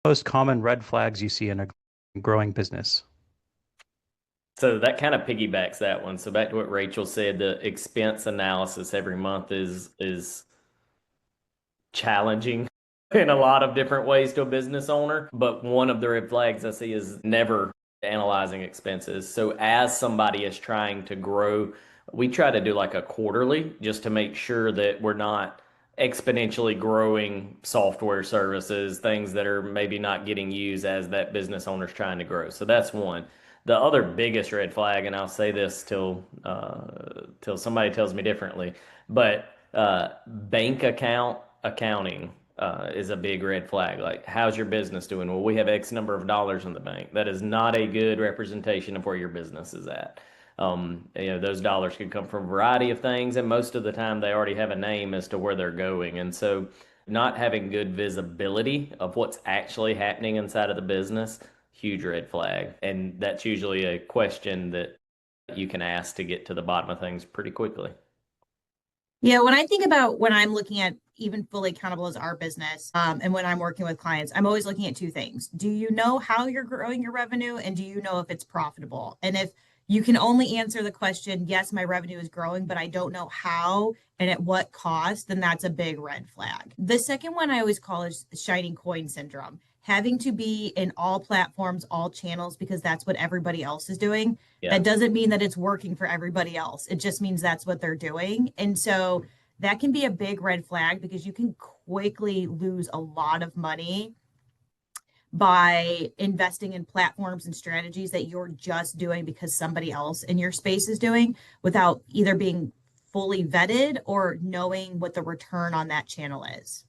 Most common red flags you see in a growing business? So that kind of piggybacks that one. So back to what Rachel said, the expense analysis every month is challenging in a lot of different ways to a business owner. But one of the red flags I see is never analyzing expenses. So as somebody is trying to grow, we try to do like a quarterly just to make sure that we're not exponentially growing software services, things that are maybe not getting used as that business owner's trying to grow. So that's one. The other biggest red flag, and I'll say this till somebody tells me differently, but bank account accounting is a big red flag. Like, how's your business doing? Well, we have X number of dollars in the bank. That is not a good representation of where your business is at. Those dollars could come from a variety of things, and most of the time they already have a name as to where they're going. And so, not having good visibility of what's actually happening inside of the business, huge red flag. And that's usually a question that you can ask to get to the bottom of things pretty quickly. Yeah, when I think about when I'm looking at even fully accountable as our business, and when I'm working with clients, I'm always looking at two things. Do you know how you're growing your revenue, and do you know if it's profitable? And if you can only answer the question, yes, my revenue is growing, but I don't know how and at what cost, then that's a big red flag. The second one I always call is shining coin syndrome. Having to be in all platforms, all channels, because that's what everybody else is doing. Yeah. That doesn't mean that it's working for everybody else. It just means that's what they're doing. And so that can be a big red flag because you can quickly lose a lot of money by investing in platforms and strategies that you're just doing because somebody else in your space is doing without either being fully vetted or knowing what the return on that channel is.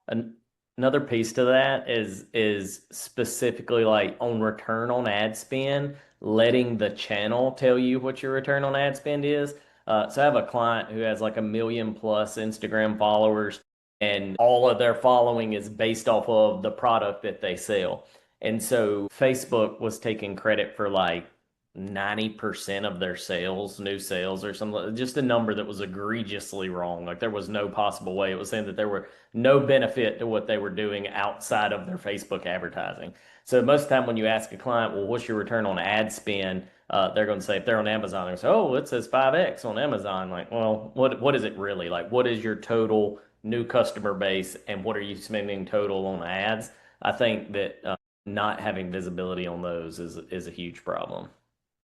An Another piece to that is specifically like on return on ad spend, letting the channel tell you what your return on ad spend is. So I have a client who has like 1 million+ Instagram followers, and all of their following is based off of the product that they sell. And so Facebook was taking credit for like 90% of their sales, new sales, or something, just a number that was egregiously wrong. Like there was no possible way. It was saying that there were no benefit to what they were doing outside of their Facebook advertising. So most of the time when you ask a client, well, what's your return on ad spend? They're going to say, if they're on Amazon, they're going to say, oh, it says 5X on Amazon. Like, well, what is it really? Like, what is your total new customer base and what are you spending total on ads? I think that not having visibility on those is a huge problem.